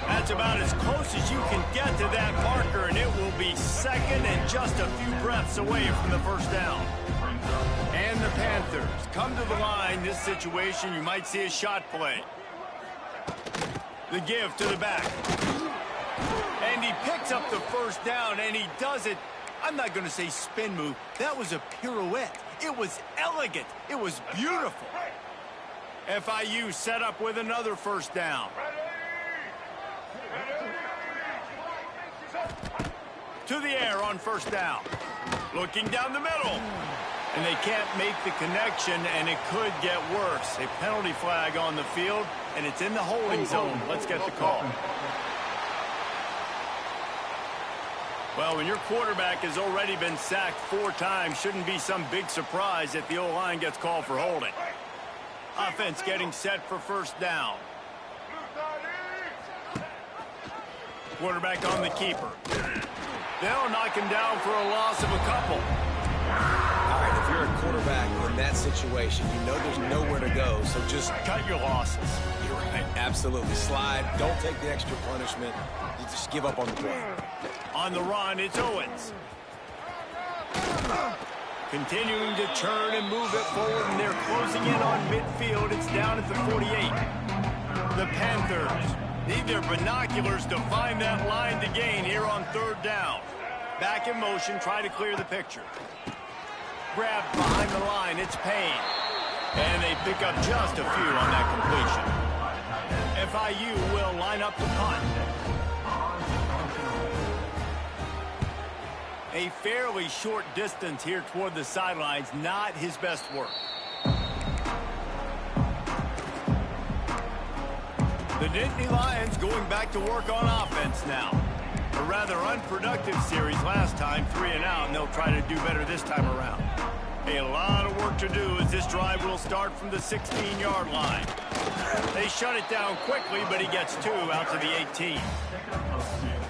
That's about as close as you can get to that marker, and it will be 2nd and just a few breaths away from the 1st down. And the Panthers come to the line. This situation, you might see a shot play. The give to the back. And he picks up the 1st down, and he does it. I'm not going to say spin move. That was a pirouette. It was elegant. It was beautiful. FIU set up with another 1st down. To the air on 1st down. Looking down the middle. And they can't make the connection, and it could get worse. A penalty flag on the field, and it's in the holding zone. Let's get the call. Well, when your quarterback has already been sacked 4 times, shouldn't be some big surprise that the O-line gets called for holding. Offense getting set for 1st down. Quarterback on the keeper. They'll knock him down for a loss of a couple. All right, if you're a quarterback in that situation, you know there's nowhere to go, so just cut your losses. You're right, absolutely. Slide, don't take the extra punishment. You just give up on the play. On the run, it's Owens. Continuing to turn and move it forward, and they're closing in on midfield. It's down at the 48. The Panthers need their binoculars to find that line to gain here on 3rd down. Back in motion, try to clear the picture. Grabbed behind the line, it's Penn. And they pick up just a few on that completion. FIU will line up to punt. A fairly short distance here toward the sidelines, not his best work. The Nittany Lions going back to work on offense now. A rather unproductive series last time, 3 and out, and they'll try to do better this time around. A lot of work to do as this drive will start from the 16-yard line. They shut it down quickly, but he gets 2 out to the 18.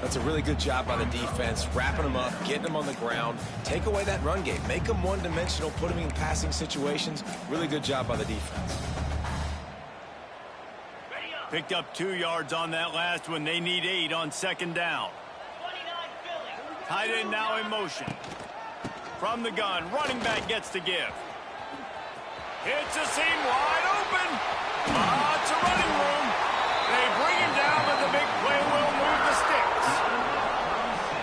That's a really good job by the defense, wrapping them up, getting them on the ground, take away that run game, make them one-dimensional, put them in passing situations. Really good job by the defense. Picked up 2 yards on that last one. They need 8 on 2nd down. Tight end now in motion. From the gun, running back gets to give. Hits a seam wide open. It's a running room. They bring him down, but the big play will move the sticks.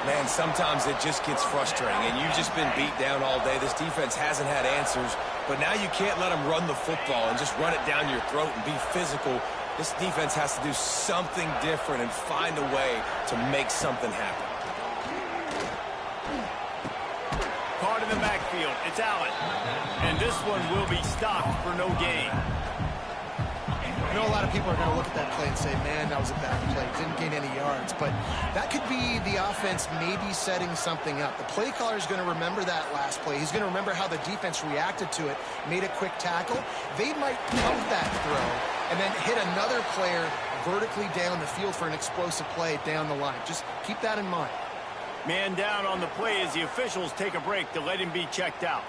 Man, sometimes it just gets frustrating, and you've just been beat down all day. This defense hasn't had answers, but now you can't let them run the football and just run it down your throat and be physical. This defense has to do something different and find a way to make something happen. Caught in the backfield. It's Allen. And this one will be stopped for no gain. I know a lot of people are going to look at that play and say, man, that was a bad play. Didn't gain any yards. But that could be the offense maybe setting something up. The play caller is going to remember that last play. He's going to remember how the defense reacted to it, made a quick tackle. They might pump that throw and then hit another player vertically down the field for an explosive play down the line. Just keep that in mind. Man down on the play as the officials take a break to let him be checked out.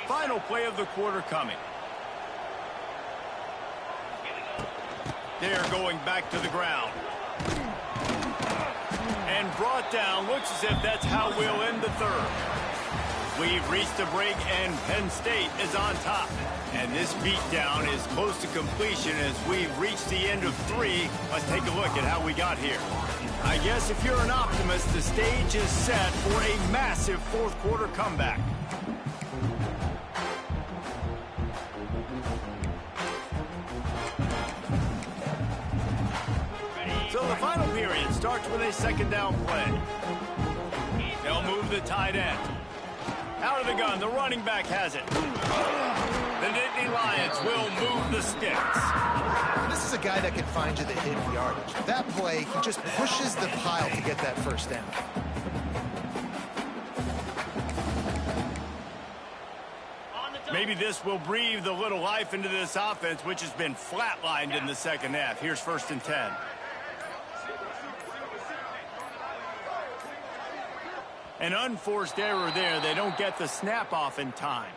Final play of the quarter coming. They're going back to the ground. And brought down. Looks as if that's how we'll end the third. We've reached a break, and Penn State is on top. And this beatdown is close to completion as we've reached the end of 3. Let's take a look at how we got here. I guess if you're an optimist, the stage is set for a massive fourth quarter comeback. So the final period starts with a second down play. They'll move the tight end. Out of the gun, the running back has it. The Nittany Lions will move the sticks. This is a guy that can find you the hidden yardage. That play, he just pushes the pile to get that first down. Maybe this will breathe a little life into this offense, which has been flatlined in the second half. Here's 1st and 10. An unforced error there. They don't get the snap off in time.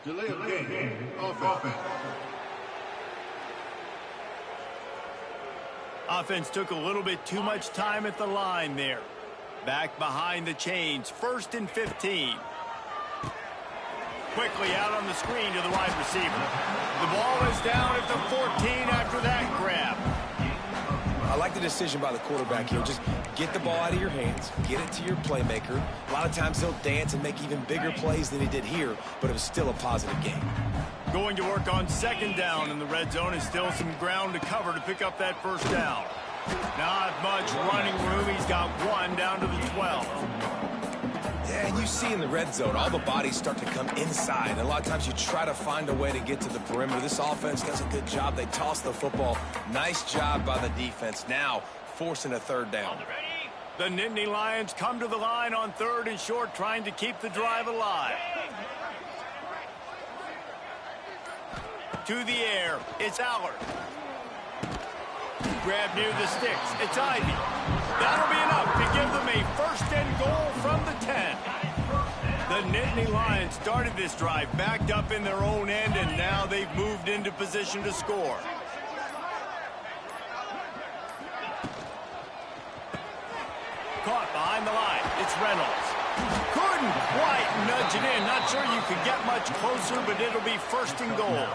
Delay of game. Offense. Offense took a little bit too much time at the line there. Back behind the chains. 1st and 15. Quickly out on the screen to the wide receiver. The ball is down at the 14 after that grab. I like the decision by the quarterback here. Just get the ball out of your hands, get it to your playmaker. A lot of times he'll dance and make even bigger plays than he did here, but it was still a positive game. Going to work on second down in the red zone, and still some ground to cover to pick up that first down. Not much running room. He's got 1 down to the 12. Yeah, and you see in the red zone, all the bodies start to come inside. And a lot of times you try to find a way to get to the perimeter. This offense does a good job. They toss the football. Nice job by the defense. Now forcing a third down. The Nittany Lions come to the line on 3rd and short, trying to keep the drive alive. To the air, it's Allard. Grab near the sticks, it's Ivy. That'll be enough to give them a 1st and goal from the 10. The Nittany Lions started this drive backed up in their own end, and now they've moved into position to score. Caught behind the line. It's Reynolds. Couldn't quite nudge it in. Not sure you could get much closer, but it'll be 1st and goal.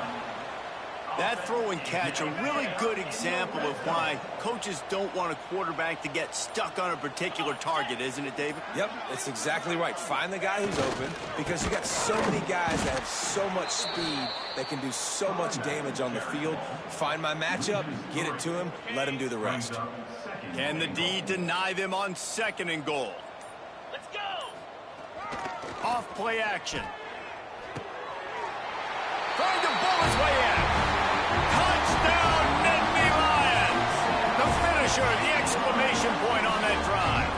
That throw and catch, a really good example of why coaches don't want a quarterback to get stuck on a particular target, isn't it, David? Yep, that's exactly right. Find the guy who's open, because you got so many guys that have so much speed that can do so much damage on the field. Find my matchup, get it to him, let him do the rest. Can the D deny them on 2nd and goal? Let's go! Off play action. Trying to bull his way in. Touchdown, Nittany Lions! The finisher, the exclamation point on that drive.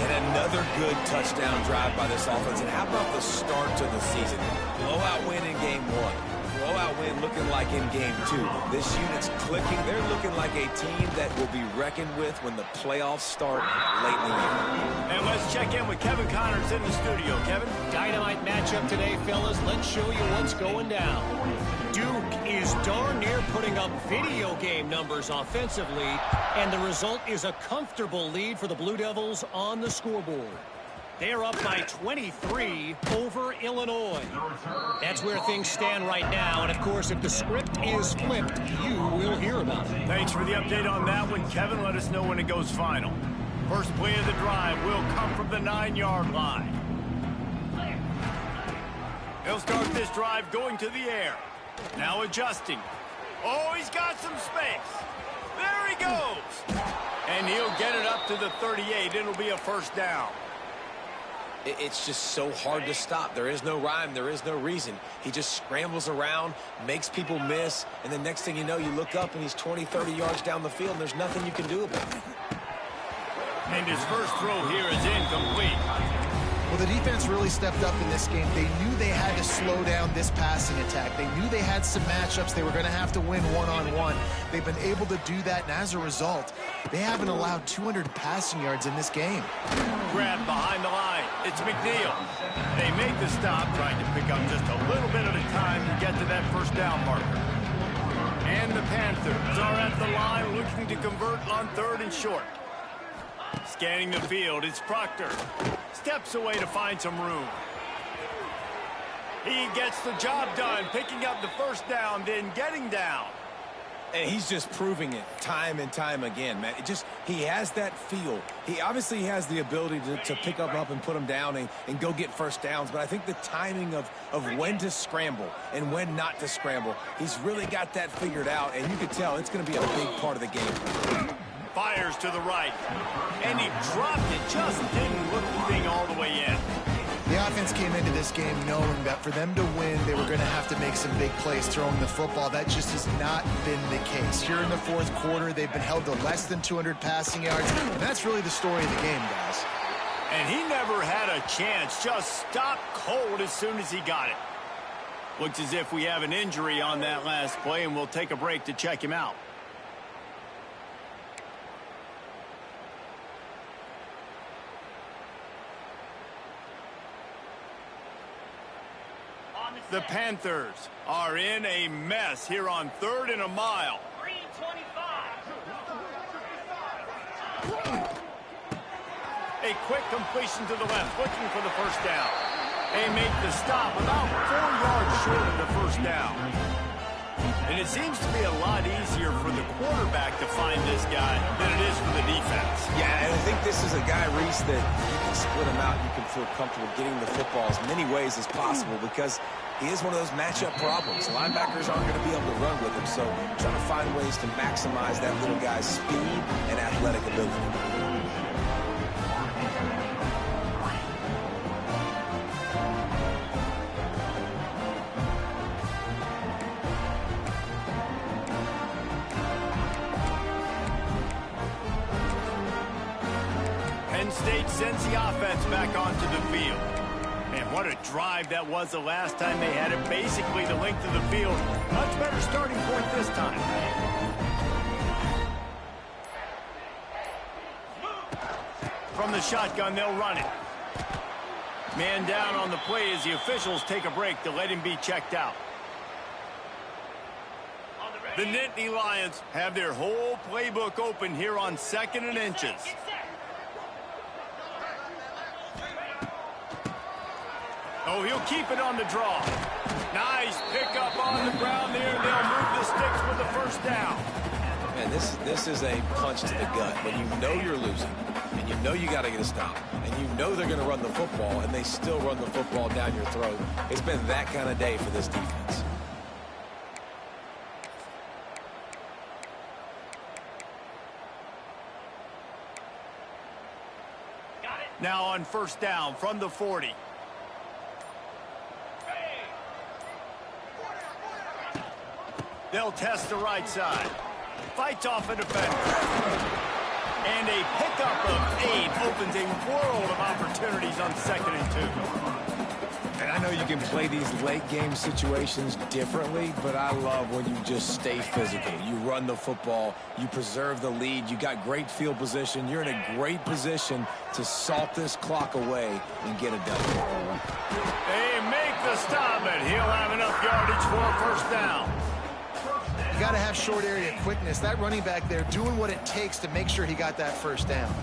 And another good touchdown drive by this offense. And how about the start to the season? Blowout win in game 1. Blowout win looking like in game 2. This unit's clicking. They're looking like a team that will be reckoned with when the playoffs start late in the year. And let's check in with Kevin Connors in the studio. Kevin? Dynamite matchup today, fellas. Let's show you what's going down. Duke is darn near putting up video game numbers offensively, and the result is a comfortable lead for the Blue Devils on the scoreboard. They're up by 23 over Illinois. That's where things stand right now, and of course, if the script is flipped, you will hear about it. Thanks for the update on that one, Kevin. Let us know when it goes final. First play of the drive will come from the 9-yard line. He'll start this drive going to the air. Now adjusting. Oh, he's got some space. There he goes. And he'll get it up to the 38. It'll be a 1st down. It's just so hard to stop. There is no rhyme. There is no reason. He just scrambles around, makes people miss, and the next thing you know, you look up and he's 20, 30 yards down the field, and there's nothing you can do about it. And his first throw here is incomplete. Well, the defense really stepped up in this game. They knew they had to slow down this passing attack. They knew they had some matchups they were going to have to win one-on-one. They've been able to do that, and as a result, they haven't allowed 200 passing yards in this game. Grab behind the line. It's McNeil. They make the stop, trying to pick up just a little bit at a time to get to that first down marker. And the Panthers are at the line looking to convert on 3rd and short. Scanning the field, it's Proctor. Steps away to find some room. He gets the job done, picking up the first down, then getting down. And he's just proving it time and time again, man. He has that feel. He obviously has the ability to pick up and put them down and go get first downs. But I think the timing of when to scramble and when not to scramble, he's really got that figured out. And you can tell it's going to be a big part of the game. Fires to the right. And he dropped it. Just didn't look the thing all the way in. The offense came into this game knowing that for them to win, they were going to have to make some big plays throwing the football. That just has not been the case. Here in the 4th quarter, they've been held to less than 200 passing yards, and that's really the story of the game, guys. And he never had a chance. Just stopped cold as soon as he got it. Looks as if we have an injury on that last play, and we'll take a break to check him out. The Panthers are in a mess here on 3rd and a mile. 3:25. A quick completion to the left, looking for the first down. They make the stop about 4 yards short of the first down. And it seems to be a lot easier for the quarterback to find this guy than it is for the defense. Yeah, and I think this is a guy, Reese, that you can split him out. You can feel comfortable getting the football as many ways as possible because he is one of those matchup problems. Linebackers aren't going to be able to run with him, so trying to find ways to maximize that little guy's speed and athletic ability. Penn State sends the offense back onto the field. And what a drive that was the last time they had it. Basically the length of the field. Much better starting point this time. From the shotgun, they'll run it. Man down on the play as the officials take a break to let him be checked out. The Nittany Lions have their whole playbook open here on 2nd and inches. Oh, he'll keep it on the draw. Nice pickup on the ground there. They'll move the sticks for the first down. Man, this is a punch to the gut. When you know you're losing, and you know you got to get a stop, and you know they're going to run the football, and they still run the football down your throat. It's been that kind of day for this defense. Now on first down from the 40. They'll test the right side. Fights off a defender. And a pickup of 8 opens a world of opportunities on 2nd and 2. And I know you can play these late game situations differently, but I love when you just stay physical. You run the football, you preserve the lead, you got great field position, you're in a great position to salt this clock away and get it done. They make the stop, and he'll have enough yardage for a first down. You got to have short area quickness. That running back there doing what it takes to make sure he got that first down.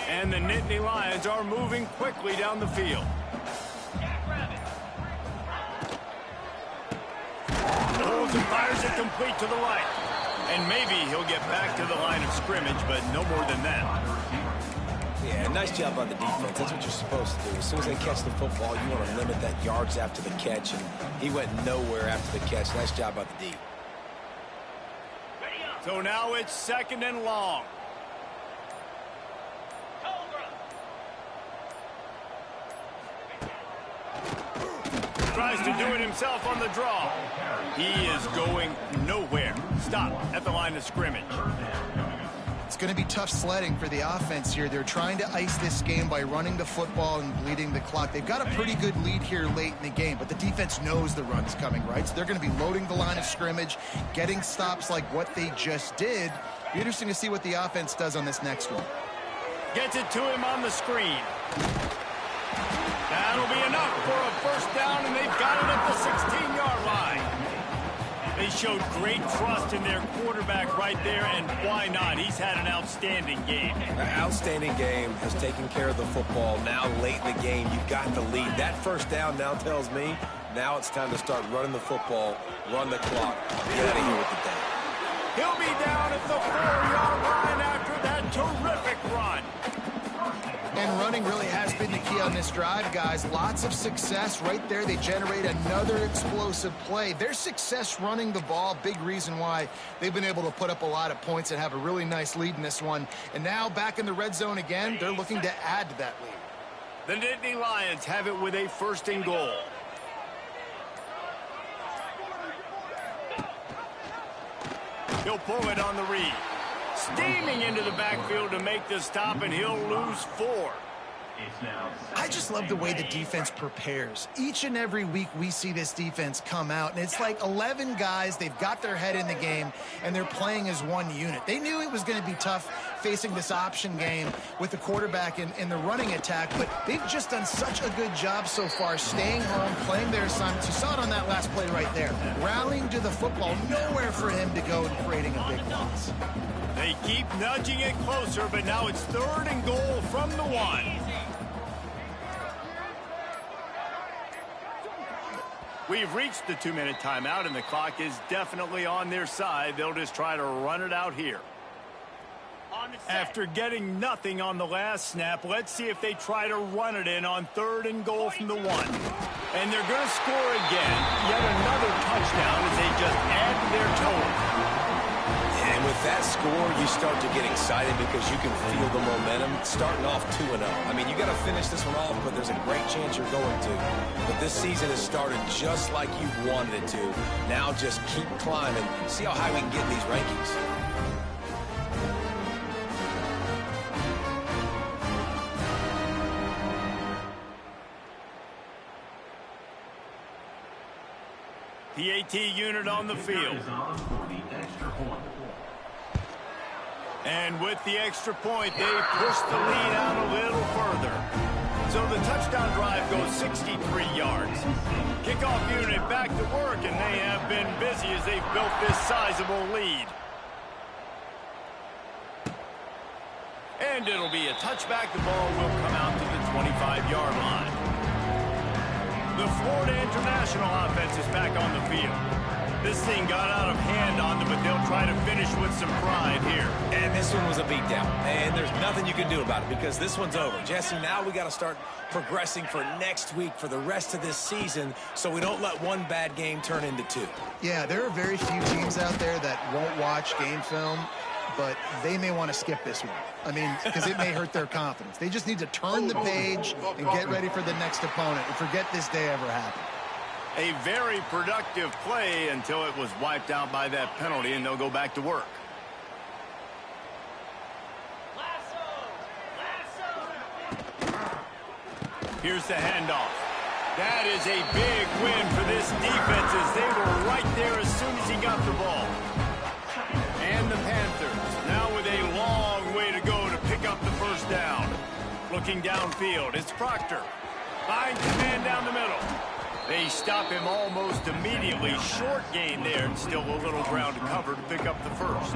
And the Nittany Lions are moving quickly down the field. Holds and fires it complete to the right. And maybe he'll get back to the line of scrimmage, but no more than that. Yeah, nice job on the defense. That's what you're supposed to do. As soon as they catch the football, you want to limit that yards after the catch, and he went nowhere after the catch. Nice job by the D. So now it's 2nd and long. tries to do it himself on the draw. He is going nowhere. Stop at the line of scrimmage. It's going to be tough sledding for the offense here. They're trying to ice this game by running the football and bleeding the clock. They've got a pretty good lead here late in the game, but the defense knows the run's coming, right? So they're going to be loading the line of scrimmage, getting stops like what they just did. Be interesting to see what the offense does on this next one. Gets it to him on the screen. That'll be enough for a first down, and they've got it at the 16-yard line. They showed great trust in their quarterback right there, and why not? He's had an outstanding game. An outstanding game, has taken care of the football. Now late in the game, you've got the lead. That first down now tells me now it's time to start running the football, run the clock, get out of here with the day. He'll be down at the 4-yard line after that terrific run. And running really has been the key on this drive, guys. Lots of success right there. They generate another explosive play. Their success running the ball, big reason why they've been able to put up a lot of points and have a really nice lead in this one. And now back in the red zone again, they're looking to add to that lead. The Nittany Lions have it with a 1st and goal. He'll pull it on the read. Steaming into the backfield to make the stop, and he'll lose 4. I just love the way the defense prepares. Each and every week we see this defense come out, and it's like 11 guys. They've got their head in the game, and they're playing as one unit. They knew it was going to be tough facing this option game with the quarterback in the running attack, but they've just done such a good job so far staying home, playing their assignments. You saw it on that last play right there. Rallying to the football, nowhere for him to go and creating a big loss. They keep nudging it closer, but now it's 3rd and goal from the 1. We've reached the 2-minute timeout, and the clock is definitely on their side. They'll just try to run it out here. After getting nothing on the last snap, let's see if they try to run it in on 3rd and goal from the 1. And they're going to score again. Yet another touchdown as they just add to their total. And with that score, you start to get excited because you can feel the momentum starting off 2-0. I mean, you got to finish this one off, but there's a great chance you're going to. But this season has started just like you wanted it to. Now just keep climbing. See how high we can get in these rankings. PAT unit on the field. And with the extra point, they push the lead out a little further. So the touchdown drive goes 63 yards. Kickoff unit back to work, and they have been busy as they've built this sizable lead. And it'll be a touchback. The ball will come out to the 25-yard line. The Florida International offense is back on the field. This thing got out of hand on them, but they'll try to finish with some pride here. And this one was a beatdown. And there's nothing you can do about it because this one's over. Jesse, now we got to start progressing for next week for the rest of this season so we don't let one bad game turn into 2. Yeah, there are very few teams out there that won't watch game film, but they may want to skip this one. I mean, because it may hurt their confidence. They just need to turn the page and get ready for the next opponent and forget this day ever happened. A very productive play until it was wiped out by that penalty, and they'll go back to work. Here's the handoff. That is a big win for this defense as they were right there as soon as he got the ball. And the Panthers now with a long way to go to pick up the first down. Looking downfield, it's Proctor. Finds the man down the middle. They stop him almost immediately. Short gain there, and still a little ground to cover to pick up the first.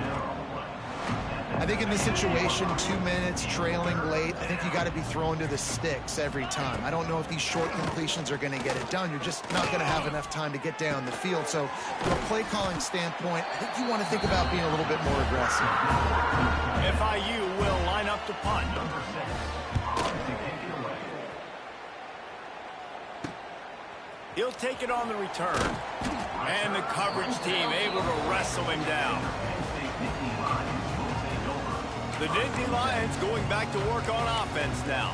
I think in this situation, 2 minutes, trailing late, I think you got to be thrown to the sticks every time. I don't know if these short completions are going to get it done. You're just not going to have enough time to get down the field. So from a play calling standpoint, I think you want to think about being a little bit more aggressive. FIU will line up to punt. He'll take it on the return. And the coverage team able to wrestle him down. The Nittany Lions going back to work on offense now.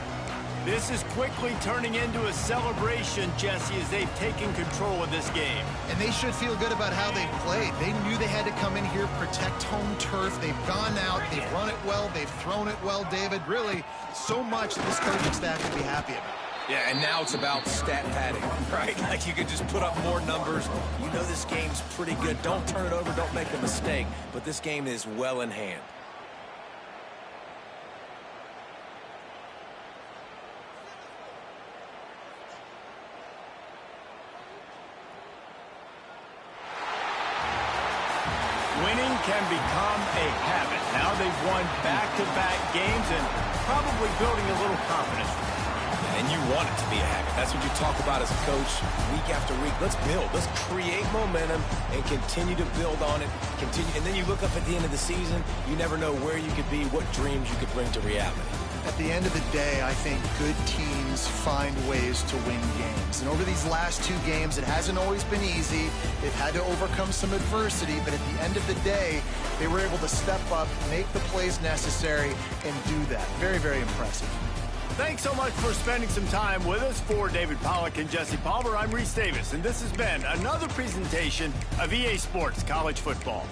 This is quickly turning into a celebration, Jesse, as they've taken control of this game. And they should feel good about how they've played. They knew they had to come in here, protect home turf. They've gone out, they've run it well, they've thrown it well, David. Really, so much that this coaching staff can be happy about. Yeah, and now it's about stat padding, right? Like you could just put up more numbers. You know this game's pretty good. Don't turn it over, don't make a mistake. But this game is well in hand. Winning can become a habit. Now they've won back-to-back games and probably building a little confidence. And you want it to be a habit. That's what you talk about as a coach week after week. Let's build. Let's create momentum and continue to build on it. And then you look up at the end of the season, you never know where you could be, what dreams you could bring to reality. At the end of the day, I think good teams find ways to win games. And over these last 2 games, it hasn't always been easy. They've had to overcome some adversity, but at the end of the day, they were able to step up, make the plays necessary, and do that. Very, very impressive. Thanks so much for spending some time with us. For David Pollack and Jesse Palmer, I'm Reese Davis, and this has been another presentation of EA Sports College Football.